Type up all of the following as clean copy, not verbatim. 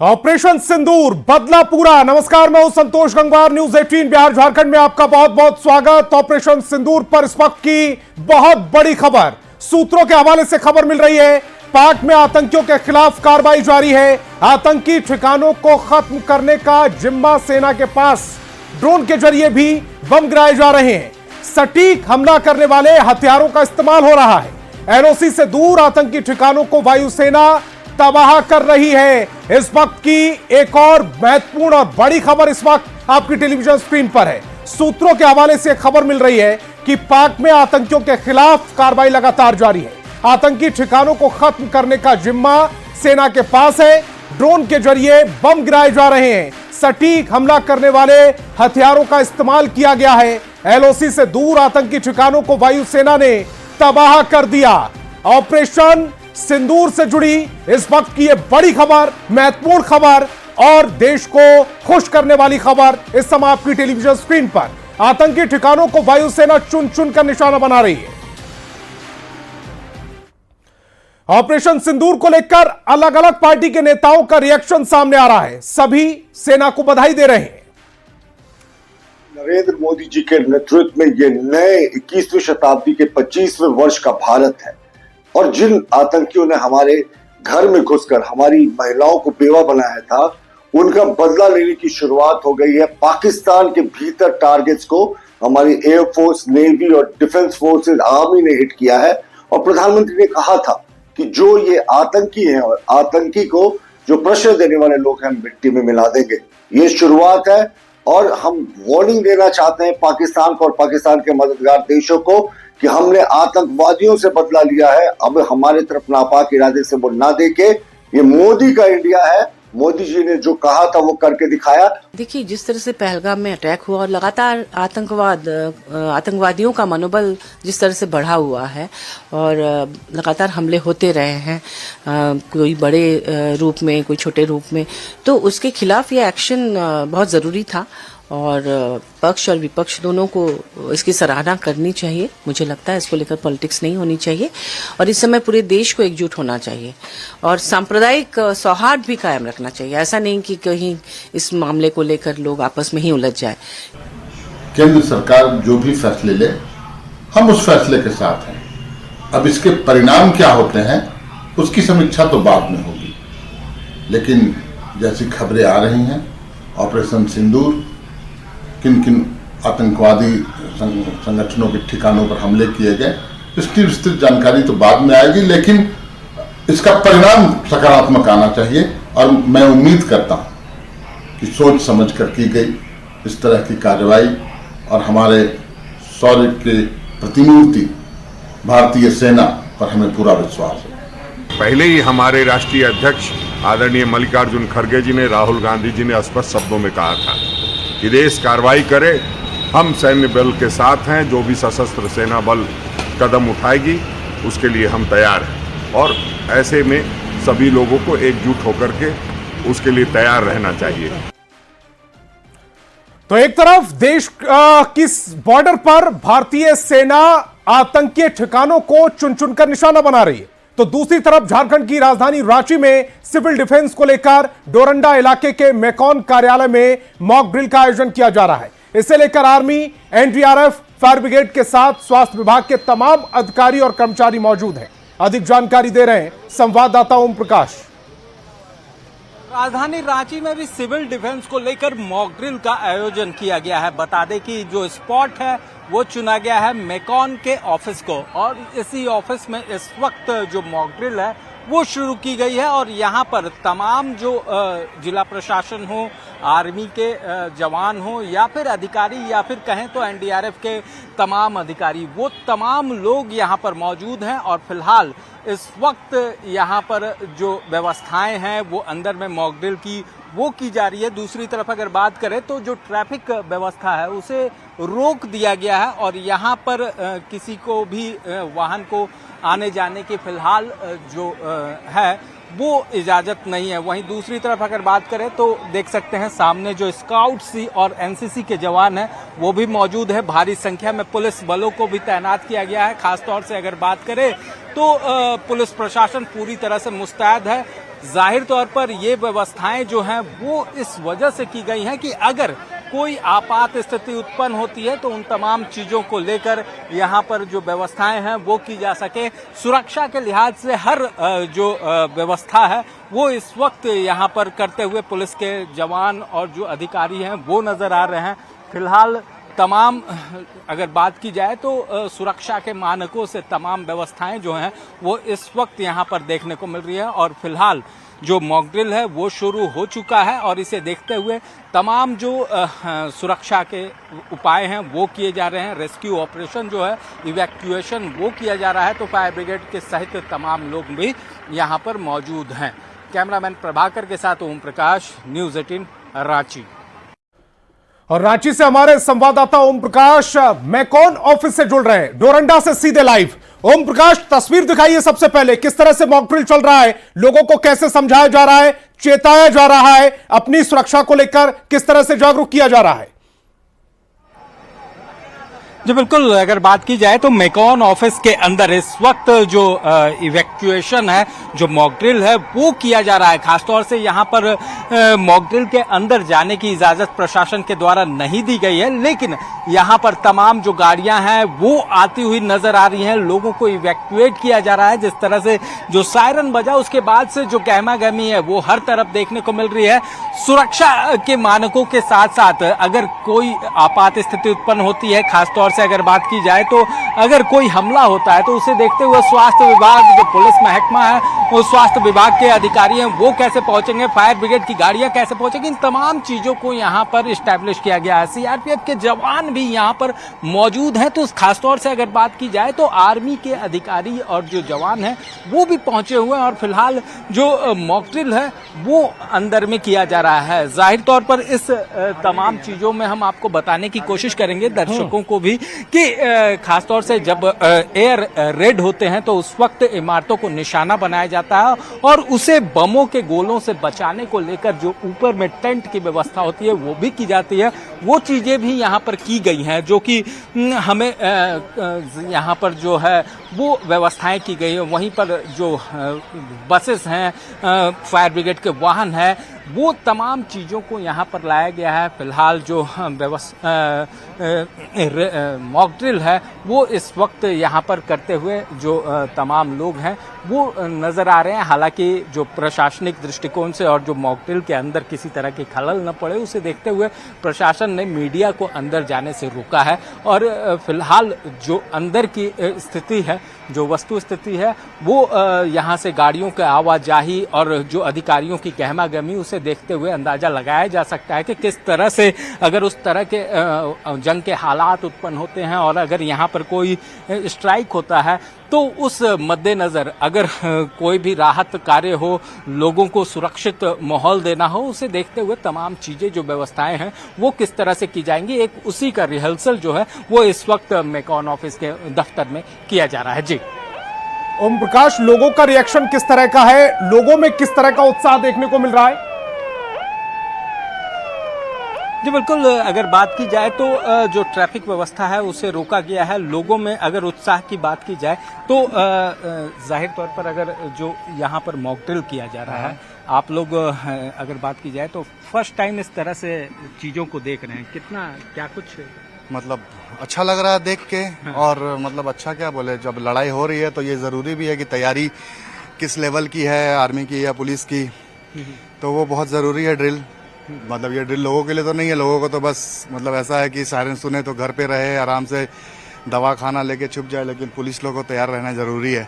Operation सिंदूर बदला पूरा। नमस्कार, मैं हूं संतोष गंगवार। न्यूज 18 बिहार झारखंड में आपका बहुत बहुत स्वागत। ऑपरेशन सिंदूर पर इस वक्त की बहुत बड़ी खबर, सूत्रों के हवाले से खबर मिल रही है। पाक में आतंकियों के खिलाफ कार्रवाई जारी है। आतंकी ठिकानों को खत्म करने का जिम्मा सेना के पास। ड्रोन के जरिए भी बम गिराए जा रहे हैं। सटीक हमला करने वाले हथियारों का इस्तेमाल हो रहा है। एलओसी से दूर आतंकी ठिकानों को वायुसेना तबाह कर रही है। इस वक्त की एक और महत्वपूर्ण और बड़ी खबर इस वक्त आपकी टेलीविजन स्क्रीन पर है। सूत्रों के हवाले से खबर मिल रही है कि पाक में आतंकियों के खिलाफ कार्रवाई लगातार जारी है। आतंकी ठिकानों को खत्म करने का जिम्मा सेना के पास है। ड्रोन के जरिए बम गिराए जा रहे हैं। सटीक हमला करने वाले हथियारों का इस्तेमाल किया गया है। एलओसी से दूर आतंकी ठिकानों को वायुसेना ने तबाह कर दिया। ऑपरेशन सिंदूर से जुड़ी इस वक्त की यह बड़ी खबर, महत्वपूर्ण खबर और देश को खुश करने वाली खबर इस समय आपकी टेलीविजन स्क्रीन पर। आतंकी ठिकानों को वायुसेना चुन चुन कर निशाना बना रही है। ऑपरेशन सिंदूर को लेकर अलग अलग पार्टी के नेताओं का रिएक्शन सामने आ रहा है। सभी सेना को बधाई दे रहे हैं। नरेंद्र मोदी जी के नेतृत्व में ये नए 21वीं शताब्दी के 25वें वर्ष का भारत है और जिन आतंकियों ने हमारे घर में घुसकर हमारी महिलाओं को बेवा बनाया था, उनका बदला लेने की शुरुआत हो गई है। पाकिस्तान के भीतर टारगेट्स को हमारी एयरफोर्स, नेवी और डिफेंस फोर्सेस, आर्मी ने हिट किया है। और प्रधानमंत्री ने कहा था कि जो ये आतंकी हैं और आतंकी को जो प्रेशर देने वाले लोग हैं, मिट्टी में मिला देंगे। ये शुरुआत है और हम वार्निंग देना चाहते हैं पाकिस्तान को और पाकिस्तान के मददगार देशों को कि हमने आतंकवादियों से बदला लिया है। अब हमारे तरफ नापाक इरादे से वो ना देके, ये मोदी का इंडिया है। मोदी जी ने जो कहा था वो करके दिखाया। देखिए, जिस तरह से पहलगाम में अटैक हुआ और लगातार आतंकवादियों का मनोबल जिस तरह से बढ़ा हुआ है और लगातार हमले होते रहे हैं, कोई बड़े रूप में, कोई छोटे रूप में, तो उसके खिलाफ ये एक्शन बहुत ज़रूरी था और पक्ष और विपक्ष दोनों को इसकी सराहना करनी चाहिए। मुझे लगता है इसको लेकर पॉलिटिक्स नहीं होनी चाहिए और इस समय पूरे देश को एकजुट होना चाहिए और सांप्रदायिक सौहार्द भी कायम रखना चाहिए। ऐसा नहीं कि कहीं इस मामले को लेकर लोग आपस में ही उलझ जाए। केंद्र सरकार जो भी फैसले ले, हम उस फैसले के साथ हैं। अब इसके परिणाम क्या होते हैं उसकी समीक्षा तो बाद में होगी, लेकिन जैसी खबरें आ रही हैं, ऑपरेशन सिंदूर, किन किन आतंकवादी संगठनों के ठिकानों पर हमले किए गए, इसकी विस्तृत जानकारी तो बाद में आएगी, लेकिन इसका परिणाम सकारात्मक आना चाहिए। और मैं उम्मीद करता हूं कि सोच समझ कर की गई इस तरह की कार्रवाई और हमारे शौर्य के प्रतिमूर्ति भारतीय सेना पर हमें पूरा विश्वास है। पहले ही हमारे राष्ट्रीय अध्यक्ष आदरणीय मल्लिकार्जुन खड़गे जी ने, राहुल गांधी जी ने स्पष्ट शब्दों में कहा था कि देश कार्रवाई करे, हम सैन्य बल के साथ हैं। जो भी सशस्त्र सेना बल कदम उठाएगी उसके लिए हम तैयार हैं और ऐसे में सभी लोगों को एकजुट होकर के उसके लिए तैयार रहना चाहिए। तो एक तरफ देश की बॉर्डर पर भारतीय सेना आतंकी ठिकानों को चुन चुनकर निशाना बना रही है, तो दूसरी तरफ झारखंड की राजधानी रांची में सिविल डिफेंस को लेकर डोरंडा इलाके के मेकॉन कार्यालय में मॉक ड्रिल का आयोजन किया जा रहा है। इसे लेकर आर्मी, एनडीआरएफ, फायर ब्रिगेड के साथ स्वास्थ्य विभाग के तमाम अधिकारी और कर्मचारी मौजूद हैं। अधिक जानकारी दे रहे हैं संवाददाता ओम प्रकाश। राजधानी रांची में भी सिविल डिफेंस को लेकर मॉक ड्रिल का आयोजन किया गया है। बता दें कि जो स्पॉट है वो चुना गया है मेकॉन के ऑफिस को और इसी ऑफिस में इस वक्त जो मॉक ड्रिल है वो शुरू की गई है और यहाँ पर तमाम जो जिला प्रशासन हो, आर्मी के जवान हो या फिर अधिकारी या फिर कहें तो एनडीआरएफ के तमाम अधिकारी, वो तमाम लोग यहाँ पर मौजूद हैं और फिलहाल इस वक्त यहाँ पर जो व्यवस्थाएं हैं वो अंदर में मॉक ड्रिल की वो की जा रही है। दूसरी तरफ अगर बात करें तो जो ट्रैफिक व्यवस्था है उसे रोक दिया गया है और यहाँ पर किसी को भी वाहन को आने जाने की फिलहाल जो है वो इजाजत नहीं है। वहीं दूसरी तरफ अगर बात करें तो देख सकते हैं सामने जो स्काउट्स और एनसीसी के जवान हैं वो भी मौजूद है। भारी संख्या में पुलिस बलों को भी तैनात किया गया है। खासतौर से अगर बात करें तो पुलिस प्रशासन पूरी तरह से मुस्तैद है। जाहिर तौर पर ये व्यवस्थाएं जो हैं वो इस वजह से की गई हैं कि अगर कोई आपात स्थिति उत्पन्न होती है तो उन तमाम चीजों को लेकर यहाँ पर जो व्यवस्थाएं हैं वो की जा सके। सुरक्षा के लिहाज से हर जो व्यवस्था है वो इस वक्त यहाँ पर करते हुए पुलिस के जवान और जो अधिकारी हैं वो नजर आ रहे हैं। फिलहाल तमाम अगर बात की जाए तो सुरक्षा के मानकों से तमाम व्यवस्थाएं जो हैं वो इस वक्त यहाँ पर देखने को मिल रही है और फिलहाल जो मॉक ड्रिल है वो शुरू हो चुका है और इसे देखते हुए तमाम जो सुरक्षा के उपाय हैं वो किए जा रहे हैं। रेस्क्यू ऑपरेशन जो है, इवैक्यूएशन वो किया जा रहा है। तो फायर ब्रिगेड के सहित तमाम लोग भी यहाँ पर मौजूद हैं। कैमरामैन प्रभाकर के साथ ओम प्रकाश, न्यूज़ 18 रांची। और रांची से हमारे संवाददाता ओम प्रकाश मैकॉन ऑफिस से जुड़ रहे हैं, डोरंडा से सीधे लाइव। ओम प्रकाश, तस्वीर दिखाइए सबसे पहले, किस तरह से मॉक ड्रिल चल रहा है, लोगों को कैसे समझाया जा रहा है, चेताया जा रहा है, अपनी सुरक्षा को लेकर किस तरह से जागरूक किया जा रहा है? जी बिल्कुल, अगर बात की जाए तो मेकॉन ऑफिस के अंदर इस वक्त जो इवैक्यूएशन है, जो मॉक ड्रिल है वो किया जा रहा है। खासतौर से यहाँ पर मॉक ड्रिल के अंदर जाने की इजाजत प्रशासन के द्वारा नहीं दी गई है, लेकिन यहाँ पर तमाम जो गाड़ियां हैं वो आती हुई नजर आ रही हैं। लोगों को इवैक्यूएट किया जा रहा है। जिस तरह से जो सायरन बजा उसके बाद से जो गहमा गहमी है वो हर तरफ देखने को मिल रही है। सुरक्षा के मानकों के साथ साथ अगर कोई आपात स्थिति उत्पन्न होती है, खासतौर से अगर बात की जाए तो अगर कोई हमला होता है तो उसे देखते हुए स्वास्थ्य विभाग, जो पुलिस महकमा है, वो स्वास्थ्य विभाग के अधिकारी हैं वो कैसे पहुंचेंगे, फायर ब्रिगेड की गाड़ियां कैसे पहुंचेंगी, इन तमाम चीजों को यहाँ पर इस्टेब्लिश किया गया है। सीआरपीएफ के जवान भी यहाँ पर मौजूद हैं। तो खासतौर से अगर बात की जाए तो आर्मी के अधिकारी और जो जवान हैं वो भी पहुंचे हुए हैं और फिलहाल जो मॉक ड्रिल है वो अंदर में किया जा रहा है। जाहिर तौर पर इस तमाम चीजों में हम आपको बताने की कोशिश करेंगे दर्शकों को भी कि खासतौर से जब एयर रेड होते हैं तो उस वक्त इमारतों को निशाना बनाया जाता है और उसे बमों के गोलों से बचाने को लेकर जो ऊपर में टेंट की व्यवस्था होती है वो भी की जाती है। वो चीजें भी यहाँ पर की गई हैं जो कि हमें यहाँ पर जो है वो व्यवस्थाएं की गई है। वहीं पर जो बसेस हैं, फायर ब्रिगेड के वाहन हैं, वो तमाम चीज़ों को यहाँ पर लाया गया है। फिलहाल जो मॉक ड्रिल है वो इस वक्त यहाँ पर करते हुए जो तमाम लोग हैं वो नज़र आ रहे हैं। हालांकि जो प्रशासनिक दृष्टिकोण से और जो मॉक ड्रिल के अंदर किसी तरह की खलल न पड़े उसे देखते हुए प्रशासन ने मीडिया को अंदर जाने से रोका है और फिलहाल जो अंदर की स्थिति है, जो वस्तु स्थिति है, वो यहाँ से गाड़ियों के आवाजाही और जो अधिकारियों की गहमा गहमी उसे देखते हुए अंदाजा लगाया जा सकता है कि किस तरह से अगर उस तरह के जंग के हालात उत्पन्न होते हैं और अगर यहाँ पर कोई स्ट्राइक होता है तो उस मद्देनज़र अगर कोई भी राहत कार्य हो, लोगों को सुरक्षित माहौल देना हो, उसे देखते हुए तमाम चीज़ें जो व्यवस्थाएं हैं वो किस तरह से की जाएंगी, एक उसी का रिहर्सल जो है वो इस वक्त मेकॉन ऑफिस के दफ्तर में किया जा रहा है। जी ओम प्रकाश, लोगों का रिएक्शन किस तरह का है, लोगों में किस तरह का उत्साह देखने को मिल रहा है? जी बिल्कुल, अगर बात की जाए तो जो ट्रैफिक व्यवस्था है उसे रोका गया है। लोगों में अगर उत्साह की बात की जाए तो जाहिर तौर पर अगर जो यहाँ पर मॉक ड्रिल किया जा रहा है, आप लोग अगर बात की जाए तो फर्स्ट टाइम इस तरह से चीज़ों को देख रहे हैं, कितना क्या कुछ मतलब अच्छा लग रहा है देख के। और मतलब अच्छा क्या बोले, जब लड़ाई हो रही है तो ये ज़रूरी भी है कि तैयारी किस लेवल की है, आर्मी की या पुलिस की, तो वो बहुत ज़रूरी है ड्रिल। मतलब ये ड्रिल लोगों के लिए तो नहीं है, लोगों को तो बस मतलब ऐसा है कि सायरन सुने तो घर पे रहे, आराम से दवा खाना लेके छुप जाए, लेकिन पुलिस लोगों को तैयार रहना ज़रूरी है।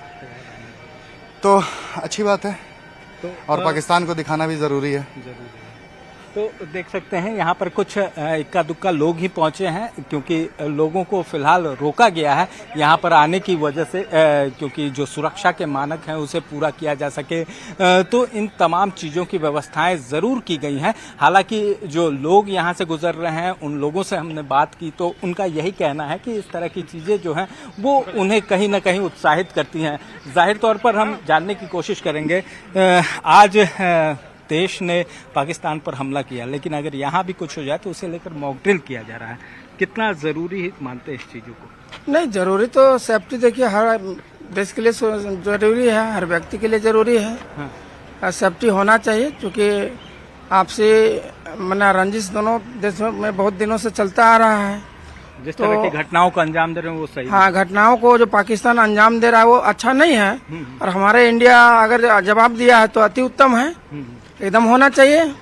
तो अच्छी बात है और पाकिस्तान को दिखाना भी ज़रूरी है। तो देख सकते हैं यहाँ पर कुछ इक्का दुक्का लोग ही पहुंचे हैं क्योंकि लोगों को फिलहाल रोका गया है यहाँ पर आने की वजह से, क्योंकि जो सुरक्षा के मानक हैं उसे पूरा किया जा सके। तो इन तमाम चीज़ों की व्यवस्थाएं ज़रूर की गई हैं। हालांकि जो लोग यहाँ से गुजर रहे हैं उन लोगों से हमने बात की तो उनका यही कहना है कि इस तरह की चीज़ें जो हैं वो उन्हें कहीं ना कहीं उत्साहित करती हैं। जाहिर तौर पर हम जानने की कोशिश करेंगे, आज देश ने पाकिस्तान पर हमला किया, लेकिन अगर यहाँ भी कुछ हो जाए तो उसे लेकर मॉक ड्रिल किया जा रहा है, कितना ज़रूरी मानते हैं इस चीज़ों को? नहीं, ज़रूरी तो सेफ्टी देखिए हर देश के लिए ज़रूरी है, हर व्यक्ति के लिए ज़रूरी है। हाँ। सेफ्टी होना चाहिए, क्योंकि आपसे मना रंजिश दोनों देशों में बहुत दिनों से चलता आ रहा है। जिस तरह की घटनाओं को अंजाम दे रहे हैं वो सही हाँ, घटनाओं को जो पाकिस्तान अंजाम दे रहा है वो अच्छा नहीं है, और हमारे इंडिया अगर जवाब दिया है तो अति उत्तम है, एकदम होना चाहिए।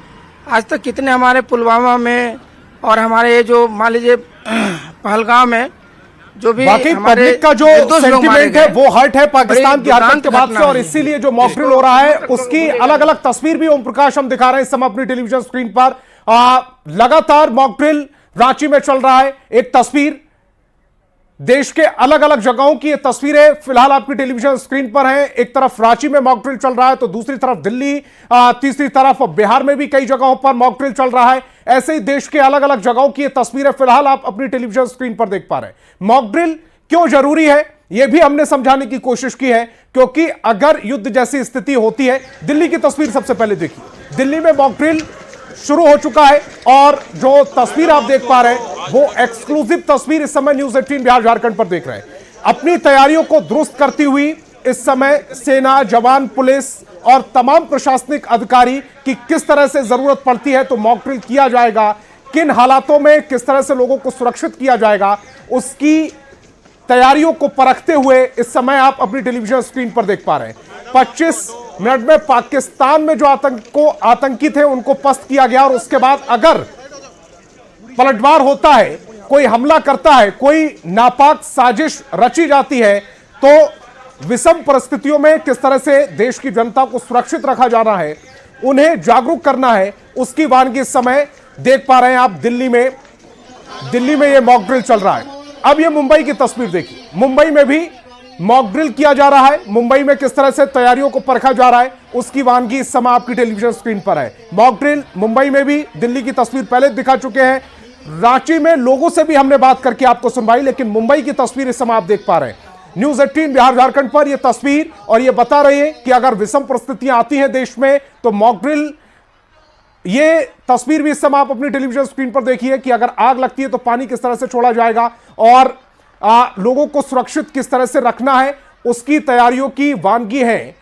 आज तक कितने हमारे पुलवामा में और हमारे ये जो मान लीजिए पहलगाम में जो भी बाकी हमारे पब्लिक का जो निर्दोष लोग मारे सेंटिमेंट है गए, वो हर्ट है पाकिस्तान की बड़ी हरकत के बाद से, दुर्दांत और घटना इसीलिए जो मॉक ड्रिल हो रहा है उसकी अलग अलग तस्वीर भी ओम प्रकाश हम दिखा रहे हैं इस समय अपनी टेलीविजन स्क्रीन पर। लगातार मॉक ड्रिल रांची में चल रहा है। एक तस्वीर देश के अलग अलग जगहों की ये तस्वीरें फिलहाल आपकी टेलीविजन स्क्रीन पर हैं। एक तरफ रांची में मॉक ड्रिल चल रहा है तो दूसरी तरफ दिल्ली, तीसरी तरफ बिहार में भी कई जगहों पर मॉक ड्रिल चल रहा है। ऐसे ही देश के अलग अलग जगहों की ये तस्वीरें फिलहाल आप अपनी टेलीविजन स्क्रीन पर देख पा रहे हैं। मॉक ड्रिल क्यों जरूरी है यह भी हमने समझाने की कोशिश की है, क्योंकि अगर युद्ध जैसी स्थिति होती है, दिल्ली की तस्वीर सबसे पहले देखिए, दिल्ली में मॉक ड्रिल शुरू हो चुका है और जो तस्वीर आप देख पा रहे हैं वो एक्सक्लूसिव तस्वीर इस समय न्यूज़ 18 बिहार झारखंड पर देख रहे हैं। अपनी तैयारियों को दुरुस्त करती हुई इस समय सेना, जवान, पुलिस और तमाम प्रशासनिक अधिकारी की किस तरह से जरूरत पड़ती है तो मॉक ड्रिल किया जाएगा, किन हालातों में किस तरह से लोगों को सुरक्षित किया जाएगा, उसकी तैयारियों को परखते हुए इस समय आप अपनी टेलीविजन स्क्रीन पर देख पा रहे हैं। 25 मिनट में पाकिस्तान में जो आतंकी थे उनको पस्त किया गया, और उसके बाद अगर पलटवार होता है, कोई हमला करता है, कोई नापाक साजिश रची जाती है, तो विषम परिस्थितियों में किस तरह से देश की जनता को सुरक्षित रखा जाना है, उन्हें जागरूक करना है, उसकी वानगी इस समय देख पा रहे हैं आप। दिल्ली में यह मॉक ड्रिल चल रहा है। अब यह मुंबई की तस्वीर देखिए, मुंबई में भी मॉक ड्रिल किया जा रहा है। मुंबई में किस तरह से तैयारियों को परखा जा रहा है उसकी वानगी इस समय आपकी टेलीविजन स्क्रीन पर है। मॉक ड्रिल मुंबई में भी, दिल्ली की तस्वीर पहले दिखा चुके हैं, रांची में लोगों से भी हमने बात करके आपको सुनवाई, लेकिन मुंबई की तस्वीर इस समय आप देख पा रहे हैं। न्यूज़ 18 बिहार झारखंड पर यह तस्वीर, और यह बता रही है कि अगर विषम परिस्थितियां आती हैं देश में तो मॉक ड्रिल, ये तस्वीर भी इस समय आप अपनी टेलीविजन स्क्रीन पर देखिए कि अगर आग लगती है तो पानी किस तरह से छोड़ा जाएगा और लोगों को सुरक्षित किस तरह से रखना है, उसकी तैयारियों की वानगी है।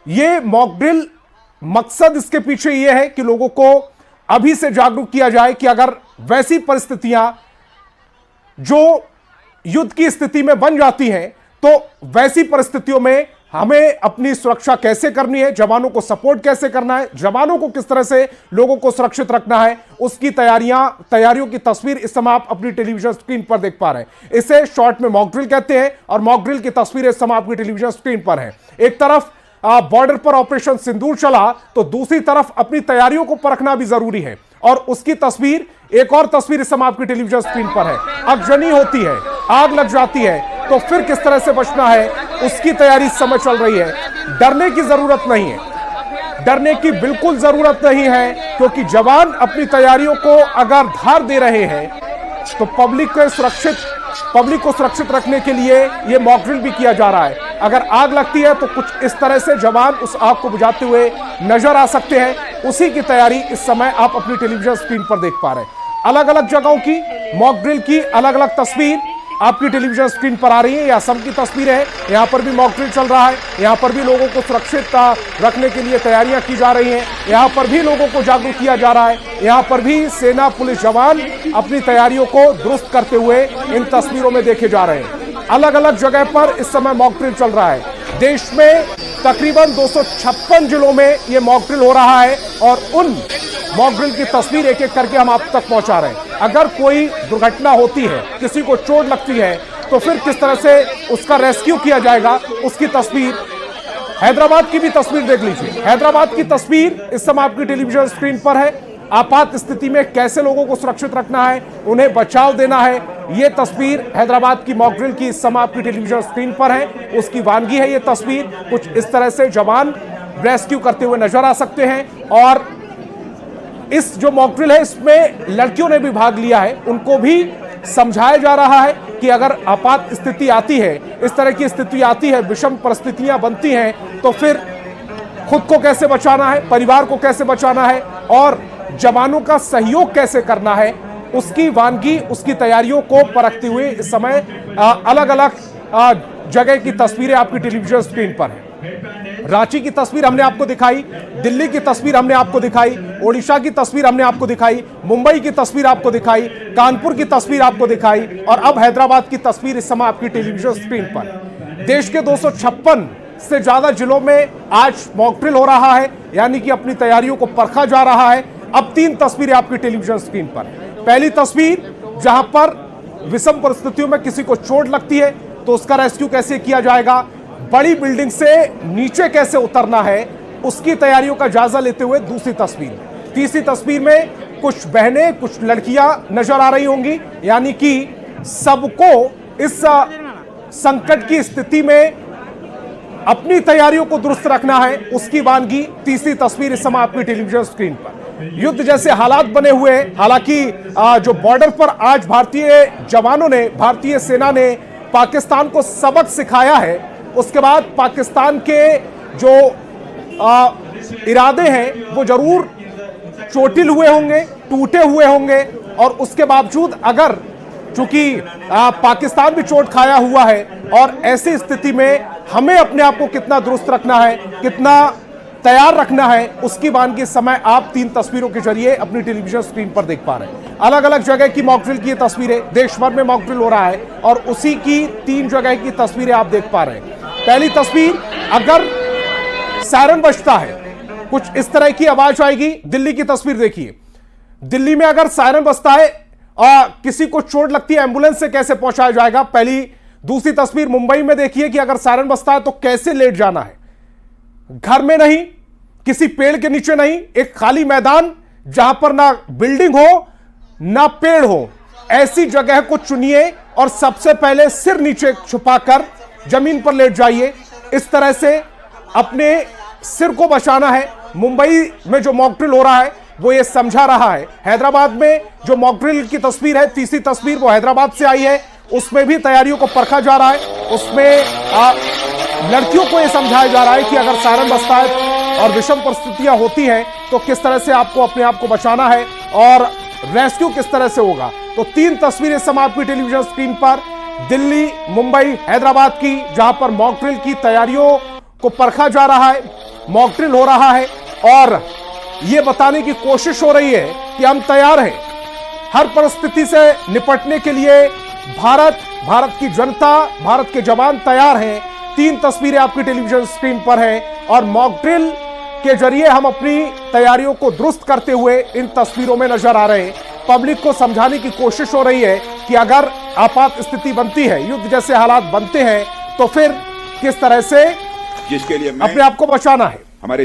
ये मॉक ड्रिल मकसद इसके पीछे यह है कि लोगों को अभी से जागरूक किया जाए कि अगर वैसी परिस्थितियां जो युद्ध की स्थिति में बन जाती हैं तो वैसी परिस्थितियों में हमें अपनी सुरक्षा कैसे करनी है, जवानों को सपोर्ट कैसे करना है, जवानों को किस तरह से लोगों को सुरक्षित रखना है, उसकी तैयारियों की तस्वीर इस समय आप अपनी टेलीविजन स्क्रीन पर देख पा रहे हैं। इसे शॉर्ट में मॉक ड्रिल कहते हैं और मॉक ड्रिल की तस्वीर इस समय आपकी टेलीविजन स्क्रीन पर है। एक तरफ बॉर्डर पर ऑपरेशन सिंदूर चला तो दूसरी तरफ अपनी तैयारियों को परखना भी जरूरी है, और उसकी तस्वीर, एक और तस्वीर इस समय आपकी टेलीविजन स्क्रीन पर है। अगजनी होती है, आग लग जाती है तो फिर किस तरह से बचना है उसकी तैयारी इस समय चल रही है। डरने की जरूरत नहीं है, डरने की बिल्कुल जरूरत नहीं है, क्योंकि जवान अपनी तैयारियों को अगर धार दे रहे हैं तो पब्लिक को सुरक्षित रखने के लिए यह मॉक ड्रिल भी किया जा रहा है। अगर आग लगती है तो कुछ इस तरह से जवान उस आग को बुझाते हुए नजर आ सकते हैं, उसी की तैयारी इस समय आप अपनी टेलीविजन स्क्रीन पर देख पा रहे हैं। अलग अलग जगहों की मॉक ड्रिल की अलग अलग तस्वीर आपकी टेलीविजन स्क्रीन पर आ रही है। यह असम की तस्वीर है, यहां पर भी मॉक ड्रिल चल रहा है, यहां पर भी लोगों को सुरक्षित रखने के लिए तैयारियां की जा रही हैं, यहां पर भी लोगों को जागरूक किया जा रहा है, यहां पर भी सेना, पुलिस जवान अपनी तैयारियों को दुरुस्त करते हुए इन तस्वीरों में देखे जा रहे हैं। अलग अलग जगह पर इस समय मॉक ड्रिल चल रहा है। देश में तकरीबन 256 जिलों में यह मॉक ड्रिल हो रहा है और उन मॉक ड्रिल की तस्वीर एक एक करके हम आप तक पहुंचा रहे हैं। अगर कोई दुर्घटना होती है, किसी को चोट लगती है, तो फिर किस तरह से उसका रेस्क्यू किया जाएगा उसकी तस्वीर। हैदराबाद की भी तस्वीर देख लीजिए, हैदराबाद की तस्वीर इस समय आपकी टेलीविजन स्क्रीन पर है। आपात स्थिति में कैसे लोगों को सुरक्षित रखना है, उन्हें बचाव देना है, यह तस्वीर हैदराबाद की मॉक ड्रिल की इस समय आपकी टेलीविजन स्क्रीन पर है। उसकी वानगी है ये तस्वीर। कुछ इस तरह से जवान रेस्क्यू करते हुए नजर आ सकते हैं, और इस जो मॉक ड्रिल है इसमें लड़कियों ने भी भाग लिया है। उनको भी समझाया जा रहा है कि अगर आपात स्थिति आती है, इस तरह की स्थिति आती है, विषम परिस्थितियां बनती हैं, तो फिर खुद को कैसे बचाना है, परिवार को कैसे बचाना है और जवानों का सहयोग कैसे करना है, उसकी वानगी, उसकी तैयारियों को परखते हुए इस समय अलग अलग जगह की तस्वीरें आपकी टेलीविजन स्क्रीन पर है। रांची की तस्वीर हमने आपको दिखाई, दिल्ली की तस्वीर हमने आपको दिखाई, ओडिशा की तस्वीर हमने आपको दिखाई, मुंबई की तस्वीर आपको दिखाई, कानपुर की तस्वीर आपको दिखाई और अब हैदराबाद की तस्वीर इस समय आपकी टेलीविजन स्क्रीन पर। देश के 256 से ज्यादा जिलों में आज मॉक ड्रिल हो रहा है, यानी कि अपनी तैयारियों को परखा जा रहा है। अब 3 तस्वीरें आपकी टेलीविजन स्क्रीन पर। पहली तस्वीर जहां पर विषम परिस्थितियों में किसी को चोट लगती है तो उसका रेस्क्यू कैसे किया जाएगा, बड़ी बिल्डिंग से नीचे कैसे उतरना है, उसकी तैयारियों का जायजा लेते हुए दूसरी तस्वीर। तीसरी तस्वीर में कुछ बहनें, कुछ लड़कियां नजर आ रही होंगी, यानी कि सबको इस संकट की स्थिति में अपनी तैयारियों को दुरुस्त रखना है, उसकी वानगी। तीसरी तस्वीर इस समय आपकी टेलीविजन स्क्रीन पर। युद्ध जैसे हालात बने हुए, हालांकि जो बॉर्डर पर आज भारतीय जवानों ने, भारतीय सेना ने पाकिस्तान को सबक सिखाया है, उसके बाद पाकिस्तान के जो इरादे हैं वो जरूर चोटिल हुए होंगे, टूटे हुए होंगे और उसके बावजूद अगर चूंकि पाकिस्तान भी चोट खाया हुआ है और ऐसी स्थिति में हमें अपने आप को कितना दुरुस्त रखना है, कितना तैयार रखना है, उसकी वानगी समय आप 3 तस्वीरों के जरिए अपनी टेलीविजन स्क्रीन पर देख पा रहे हैं। अलग अलग जगह की मॉक ड्रिल की तस्वीरें, देश भर में मॉक ड्रिल हो रहा है और उसी की 3 जगह की तस्वीरें आप देख पा रहे हैं। पहली तस्वीर, अगर सायरन बजता है कुछ इस तरह की आवाज आएगी। दिल्ली की तस्वीर देखिए, दिल्ली में अगर सायरन बजता है और किसी को चोट लगती है, एम्बुलेंस से कैसे पहुंचाया जाएगा, पहली। दूसरी तस्वीर मुंबई में देखिए कि अगर सायरन बजता है तो कैसे लेट जाना है, घर में नहीं, किसी पेड़ के नीचे नहीं, एक खाली मैदान जहां पर ना बिल्डिंग हो ना पेड़ हो, ऐसी जगह को चुनिए और सबसे पहले सिर नीचे छुपाकर जमीन पर लेट जाइए। इस तरह से अपने सिर को बचाना है। मुंबई में जो मॉक ड्रिल हो रहा है वो ये समझा रहा है। हैदराबाद में जो मॉक ड्रिल की तस्वीर है, तीसरी तस्वीर, वो हैदराबाद से आई है, उसमें भी तैयारियों को परखा जा रहा है। उसमें लड़कियों को यह समझाया जा रहा है कि अगर सायरन बजता है और विषम परिस्थितियां होती हैं तो किस तरह से आपको अपने आप को बचाना है और रेस्क्यू किस तरह से होगा। तो 3 तस्वीरें समय आपकी टेलीविजन स्क्रीन पर, दिल्ली, मुंबई, हैदराबाद की, जहां पर मॉक ड्रिल की तैयारियों को परखा जा रहा है, मॉक ड्रिल हो रहा है और यह बताने की कोशिश हो रही है कि हम तैयार हैं हर परिस्थिति से निपटने के लिए। भारत की जनता, भारत के जवान तैयार हैं। 3 तस्वीरें आपकी टेलीविजन स्क्रीन पर हैं और मॉक ड्रिल के जरिए हम अपनी तैयारियों को दुरुस्त करते हुए इन तस्वीरों में नजर आ रहे हैं। पब्लिक को समझाने की कोशिश हो रही है कि अगर आपात स्थिति बनती है, युद्ध जैसे हालात बनते हैं, तो फिर किस तरह से जिसके लिए अपने आप को बचाना है। हमारे